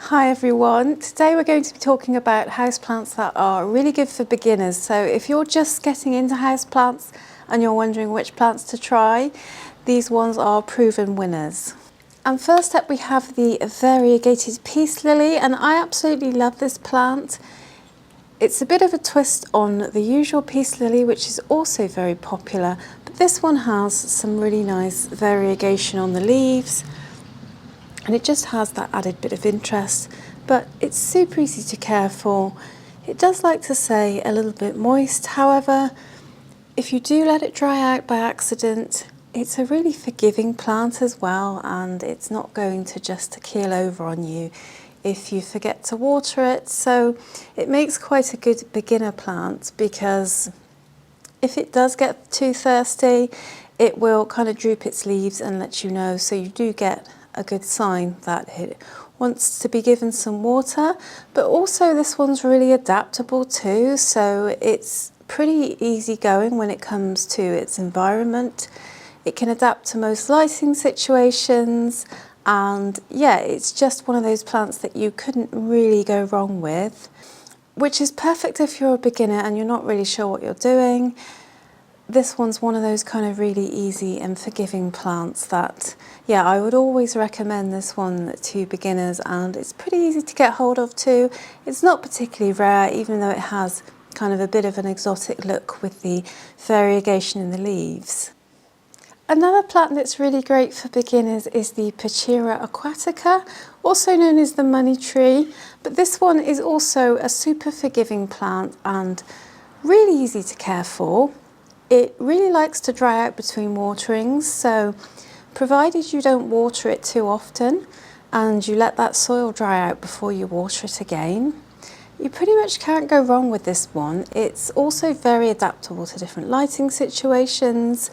Hi everyone, today we're going to be talking about houseplants that are really good for beginners. So if you're just getting into houseplants and you're wondering which plants to try, these ones are proven winners. And first up we have the variegated peace lily, and I absolutely love this plant. It's a bit of a twist on the usual peace lily, which is also very popular, but this one has some really nice variegation on the leaves. And it just has that added bit of interest, but it's super easy to care for. It does like to stay a little bit moist, however, if you do let it dry out by accident, it's a really forgiving plant as well, and it's not going to just keel over on you if you forget to water it. So it makes quite a good beginner plant, because if it does get too thirsty, it will kind of droop its leaves and let you know, so you do get a good sign that it wants to be given some water. But also this one's really adaptable too, so it's pretty easy going when it comes to its environment. It can adapt to most lighting situations, and yeah, it's just one of those plants that you couldn't really go wrong with, which is perfect if you're a beginner and you're not really sure what you're doing. This one's one of those kind of really easy and forgiving plants that, yeah, I would always recommend this one to beginners, and it's pretty easy to get hold of too. It's not particularly rare, even though it has kind of a bit of an exotic look with the variegation in the leaves. Another plant that's really great for beginners is the Pachira aquatica, also known as the money tree, but this one is also a super forgiving plant and really easy to care for. It really likes to dry out between waterings, so provided you don't water it too often and you let that soil dry out before you water it again, you pretty much can't go wrong with this one. It's also very adaptable to different lighting situations.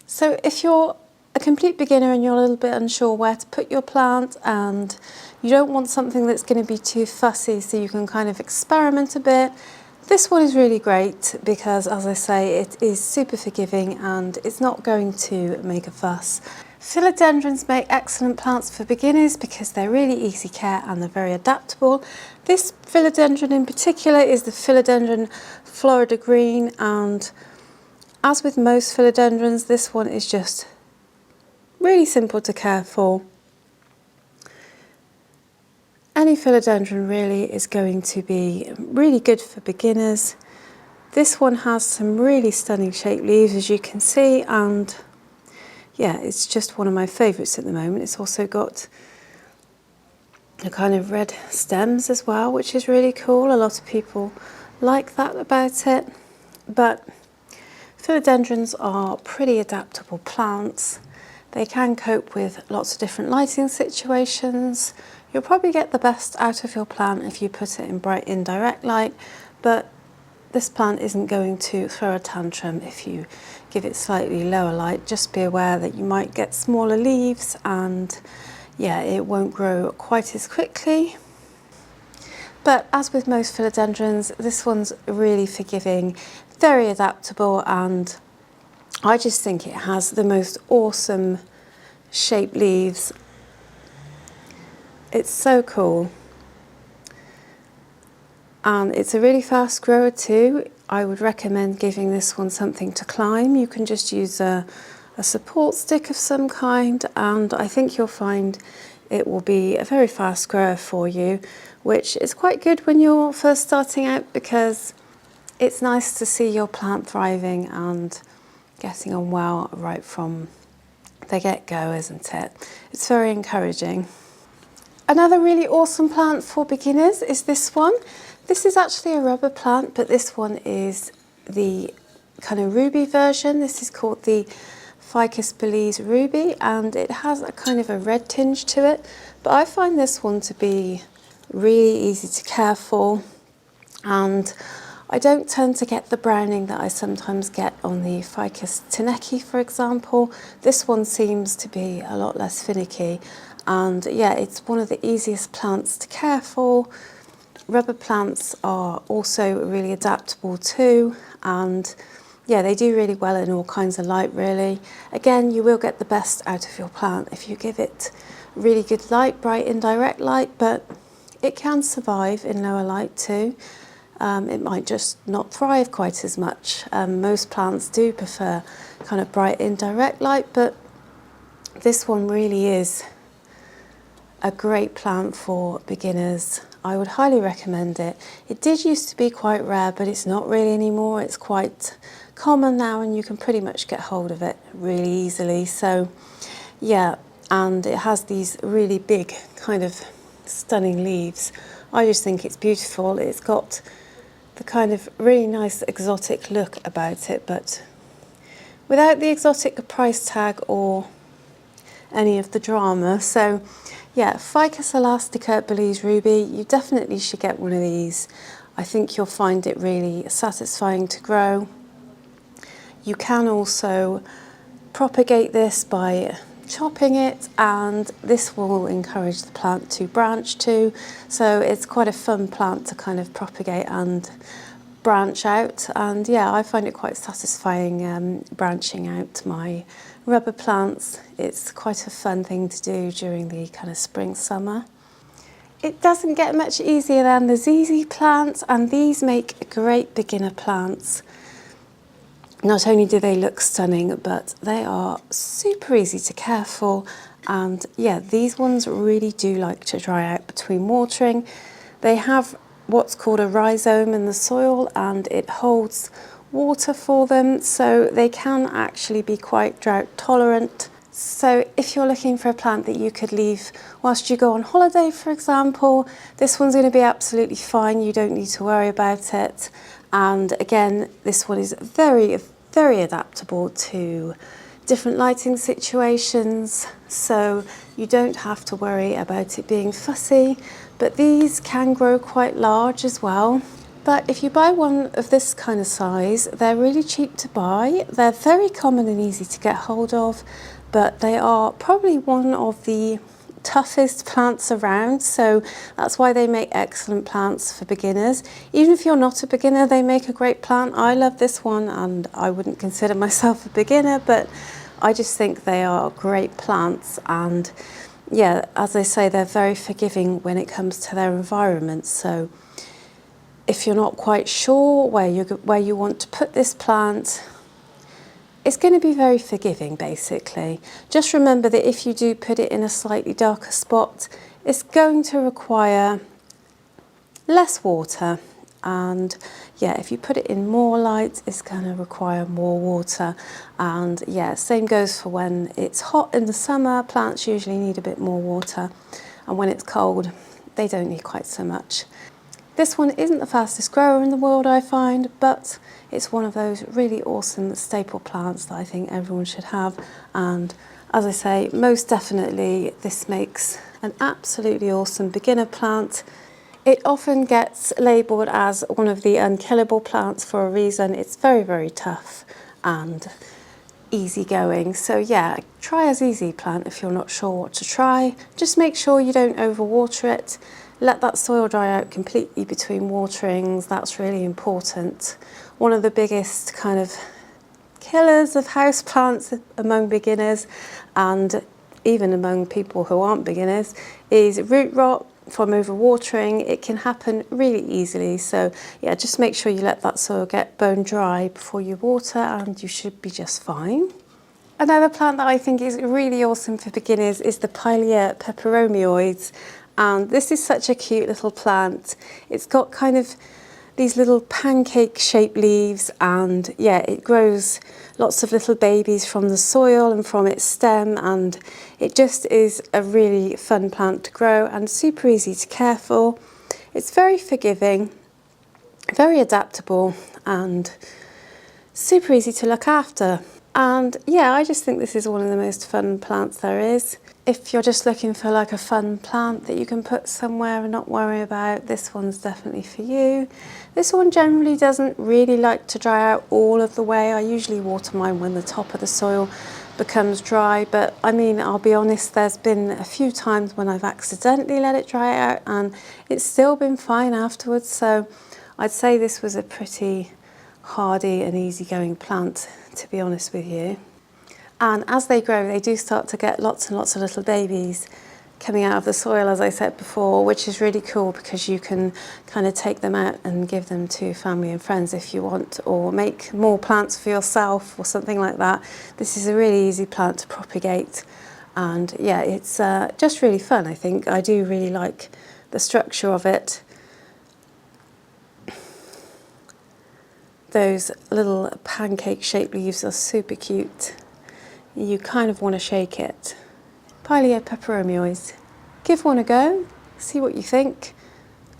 So if you're a complete beginner and you're a little bit unsure where to put your plant and you don't want something that's going to be too fussy so you can kind of experiment a bit, this one is really great because, as I say, it is super forgiving and it's not going to make a fuss. Philodendrons make excellent plants for beginners because they're really easy care and they're very adaptable. This philodendron in particular is the Philodendron Florida Green, and as with most philodendrons, this one is just really simple to care for. Any philodendron really is going to be really good for beginners. This one has some really stunning shaped leaves, as you can see, and yeah, it's just one of my favourites at the moment. It's also got a kind of red stems as well, which is really cool. A lot of people like that about it. But philodendrons are pretty adaptable plants. They can cope with lots of different lighting situations. You'll probably get the best out of your plant if you put it in bright indirect light, but this plant isn't going to throw a tantrum if you give it slightly lower light. Just be aware that you might get smaller leaves and yeah, it won't grow quite as quickly. But as with most philodendrons, this one's really forgiving, very adaptable, and I just think it has the most awesome shaped leaves. It's so cool. And it's a really fast grower too. I would recommend giving this one something to climb. You can just use a support stick of some kind, and I think you'll find it will be a very fast grower for you, which is quite good when you're first starting out, because it's nice to see your plant thriving and getting on well right from the get-go, isn't it? It's very encouraging. Another really awesome plant for beginners is this one. This is actually a rubber plant, but this one is the kind of ruby version. This is called the Ficus Belize Ruby, and it has a kind of a red tinge to it, but I find this one to be really easy to care for, and I don't tend to get the browning that I sometimes get on the Ficus Tineke, for example. This one seems to be a lot less finicky, and yeah, it's one of the easiest plants to care for. Rubber plants are also really adaptable too, and yeah, they do really well in all kinds of light really. Again, you will get the best out of your plant if you give it really good light, bright indirect light, but it can survive in lower light too. It might just not thrive quite as much. Most plants do prefer kind of bright indirect light, but this one really is a great plant for beginners. I would highly recommend it. It did used to be quite rare, but it's not really anymore. It's quite common now and you can pretty much get hold of it really easily. So yeah, and it has these really big kind of stunning leaves. I just think it's beautiful. It's got the kind of really nice exotic look about it, but without the exotic price tag or any of the drama. So yeah, Ficus elastica Belize Ruby, you definitely should get one of these. I think you'll find it really satisfying to grow. You can also propagate this by chopping it, and this will encourage the plant to branch too. So it's quite a fun plant to kind of propagate and branch out. And yeah, I find it quite satisfying branching out my rubber plants. It's quite a fun thing to do during the kind of spring, summer. It doesn't get much easier than the ZZ plants, and these make great beginner plants. Not only do they look stunning, but they are super easy to care for. And yeah, these ones really do like to dry out between watering. They have what's called a rhizome in the soil, and it holds water for them, so they can actually be quite drought tolerant. So if you're looking for a plant that you could leave whilst you go on holiday, for example, this one's going to be absolutely fine. You don't need to worry about it. And again, this one is very, very adaptable to different lighting situations, so you don't have to worry about it being fussy. But these can grow quite large as well. But if you buy one of this kind of size, they're really cheap to buy. They're very common and easy to get hold of, but they are probably one of the toughest plants around, so that's why they make excellent plants for beginners. Even if you're not a beginner, they make a great plant. I love this one, and I wouldn't consider myself a beginner, but I just think they are great plants. And yeah, as I say, they're very forgiving when it comes to their environment. So if you're not quite sure where you want to put this plant, it's going to be very forgiving, basically. Just remember that if you do put it in a slightly darker spot, it's going to require less water. And yeah, if you put it in more light, it's going to require more water. And yeah, same goes for when it's hot in the summer. Plants usually need a bit more water. And when it's cold, they don't need quite so much. This one isn't the fastest grower in the world, I find, but it's one of those really awesome staple plants that I think everyone should have. And as I say, most definitely this makes an absolutely awesome beginner plant. It often gets labelled as one of the unkillable plants for a reason. It's very, very tough and easygoing. So yeah, try a ZZ plant if you're not sure what to try. Just make sure you don't overwater it. Let that soil dry out completely between waterings. That's really important. One of the biggest kind of killers of houseplants among beginners, and even among people who aren't beginners, is root rot from overwatering. It can happen really easily. So yeah, just make sure you let that soil get bone dry before you water, and you should be just fine. Another plant that I think is really awesome for beginners is the Pilea peperomioides. And this is such a cute little plant. It's got kind of these little pancake shaped leaves, and yeah, it grows lots of little babies from the soil and from its stem, and it just is a really fun plant to grow and super easy to care for. It's very forgiving, very adaptable, and super easy to look after. And yeah, I just think this is one of the most fun plants there is. If you're just looking for like a fun plant that you can put somewhere and not worry about, this one's definitely for you. This one generally doesn't really like to dry out all of the way. I usually water mine when the top of the soil becomes dry, but I mean, I'll be honest, there's been a few times when I've accidentally let it dry out and it's still been fine afterwards. So I'd say this was a pretty hardy and easygoing plant, to be honest with you. And as they grow, they do start to get lots and lots of little babies coming out of the soil, as I said before, which is really cool because you can kind of take them out and give them to family and friends if you want, or make more plants for yourself or something like that. This is a really easy plant to propagate, and yeah, it's just really fun. I think I do really like the structure of it. Those little pancake shaped leaves are super cute. You kind of want to shake it. Pilea peperomios. Give one a go, see what you think.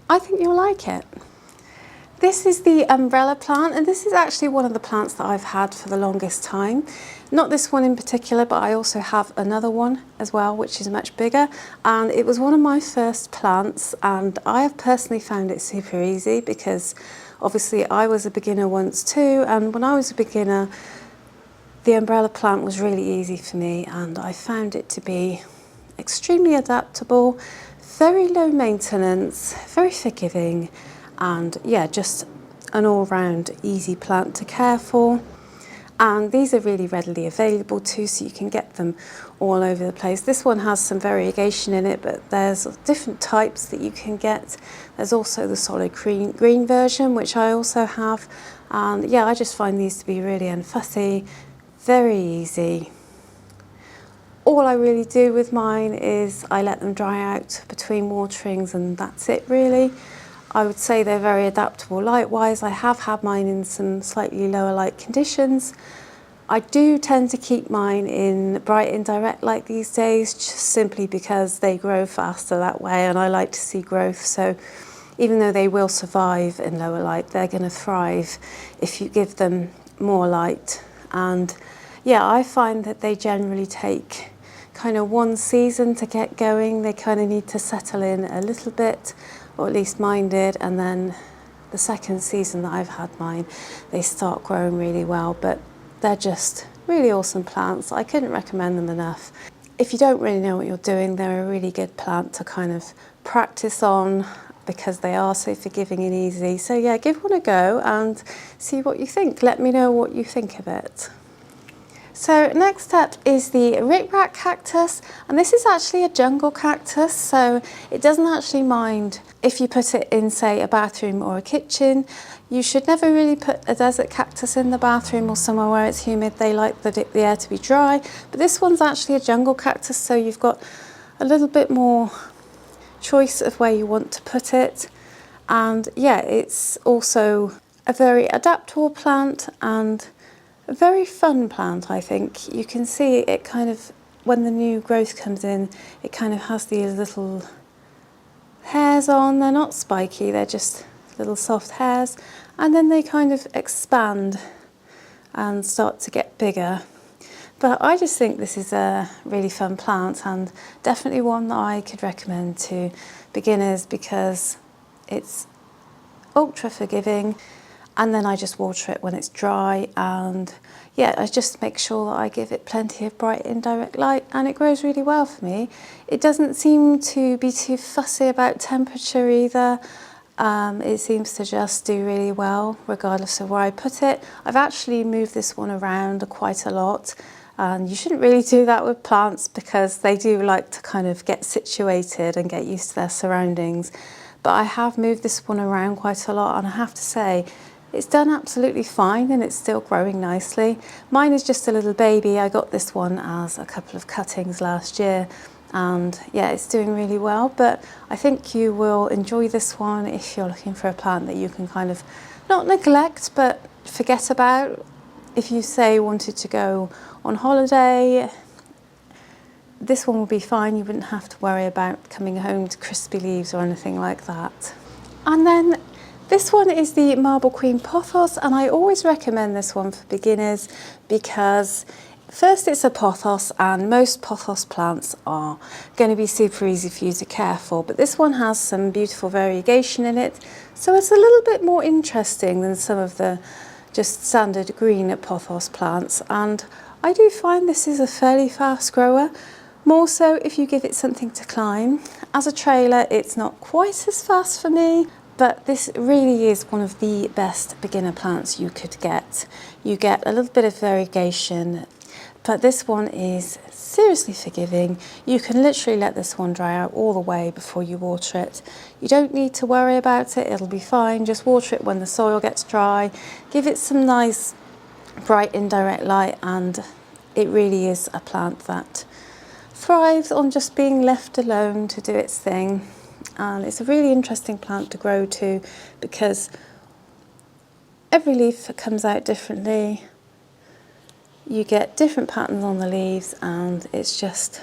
I think you'll like it. This is the umbrella plant, and this is actually one of the plants that I've had for the longest time. Not this one in particular, but I also have another one as well, which is much bigger. And it was one of my first plants, and I have personally found it super easy because obviously I was a beginner once too, and when I was a beginner, the umbrella plant was really easy for me, and I found it to be extremely adaptable, very low maintenance, very forgiving, and yeah, just an all-round easy plant to care for. And these are really readily available too, so you can get them all over the place. This one has some variegation in it, but there's different types that you can get. There's also the solid green version, which I also have. And yeah, I just find these to be really unfussy, very easy. All I really do with mine is I let them dry out between waterings, and that's it really. I would say they're very adaptable light-wise. I have had mine in some slightly lower light conditions. I do tend to keep mine in bright indirect light these days, just simply because they grow faster that way, and I like to see growth. So even though they will survive in lower light, they're going to thrive if you give them more light. And yeah, I find that they generally take kind of one season to get going. They kind of need to settle in a little bit, or at least mine did, and then the second season that I've had mine, they start growing really well. But they're just really awesome plants. I couldn't recommend them enough. If you don't really know what you're doing, they're a really good plant to kind of practice on because they are so forgiving and easy. So yeah, give one a go and see what you think. Let me know what you think of it. So next up is the rickrack cactus, and this is actually a jungle cactus, so it doesn't actually mind if you put it in, say, a bathroom or a kitchen. You should never really put a desert cactus in the bathroom or somewhere where it's humid. They like the air to be dry, but this one's actually a jungle cactus, so you've got a little bit more choice of where you want to put it. And yeah, it's also a very adaptable plant and a very fun plant, I think. You can see it kind of, when the new growth comes in, it kind of has these little hairs on. They're not spiky, they're just little soft hairs. And then they kind of expand and start to get bigger. But I just think this is a really fun plant, and definitely one that I could recommend to beginners because it's ultra forgiving. And then I just water it when it's dry, and yeah, I just make sure that I give it plenty of bright indirect light, and it grows really well for me. It doesn't seem to be too fussy about temperature either. It seems to just do really well regardless of where I put it. I've actually moved this one around quite a lot, and you shouldn't really do that with plants because they do like to kind of get situated and get used to their surroundings. But I have moved this one around quite a lot, and I have to say, it's done absolutely fine, and it's still growing nicely. Mine is just a little baby. I got this one as a couple of cuttings last year, and yeah, it's doing really well. But I think you will enjoy this one if you're looking for a plant that you can kind of not neglect, but forget about. If you say wanted to go on holiday, this one will be fine. You wouldn't have to worry about coming home to crispy leaves or anything like that. And then this one is the Marble Queen Pothos, and I always recommend this one for beginners because first, it's a pothos, and most pothos plants are going to be super easy for you to care for, but this one has some beautiful variegation in it, so it's a little bit more interesting than some of the just standard green pothos plants. And I do find this is a fairly fast grower, more so if you give it something to climb. As a trailer, it's not quite as fast for me, but this really is one of the best beginner plants you could get. You get a little bit of variegation, But this one is seriously forgiving. You can literally let this one dry out all the way before you water it. You don't need to worry about it, it'll be fine. Just water it when the soil gets dry. Give it some nice bright indirect light, and it really is a plant that thrives on just being left alone to do its thing. And it's a really interesting plant to grow to because every leaf comes out differently. You get different patterns on the leaves, and it's just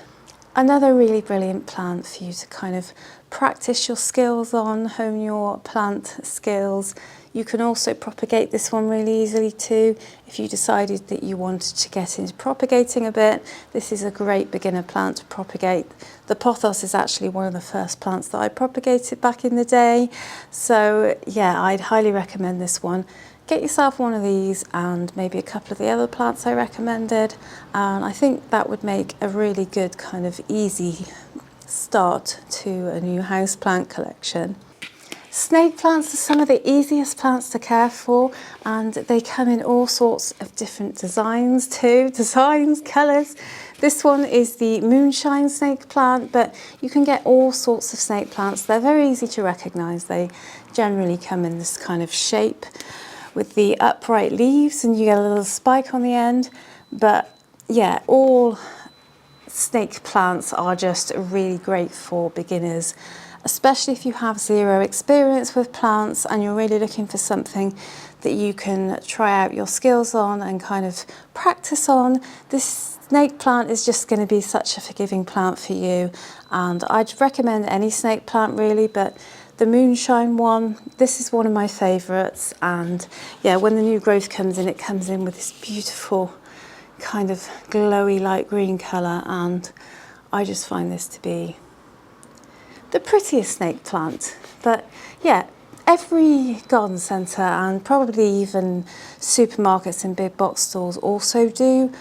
another really brilliant plant for you to kind of practice your skills on, hone your plant skills. You can also propagate this one really easily too. If you decided that you wanted to get into propagating a bit, this is a great beginner plant to propagate. The pothos is actually one of the first plants that I propagated back in the day. So yeah, I'd highly recommend this one. Get yourself one of these and maybe a couple of the other plants I recommended, and I think that would make a really good kind of easy start to a new houseplant collection. Snake plants are some of the easiest plants to care for, and they come in all sorts of different designs too, colours. This one is the moonshine snake plant, but you can get all sorts of snake plants. They're very easy to recognise. They generally come in this kind of shape with the upright leaves, and you get a little spike on the end. But yeah, all snake plants are just really great for beginners, especially if you have zero experience with plants and you're really looking for something that you can try out your skills on and kind of practice on. This snake plant is just going to be such a forgiving plant for you, and I'd recommend any snake plant really, but the moonshine one, this is one of my favourites. And yeah, when the new growth comes in, it comes in with this beautiful kind of glowy light green colour, and I just find this to be the prettiest snake plant. But yeah, every garden centre and probably even supermarkets and big box stores also do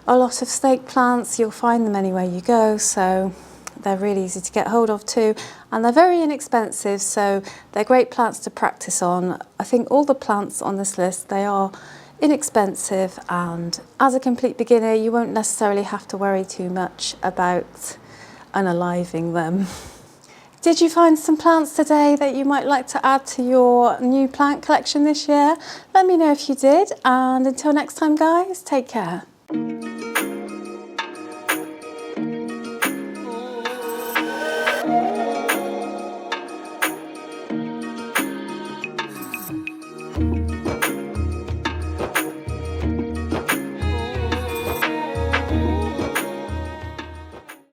a lot of snake plants. You'll find them anywhere you go, so they're really easy to get hold of too, and they're very inexpensive, so they're great plants to practice on. I think all the plants on this list, they are inexpensive, and as a complete beginner you won't necessarily have to worry too much about unaliving them. Did you find some plants today that you might like to add to your new plant collection this year? Let me know if you did, and until next time guys, take care.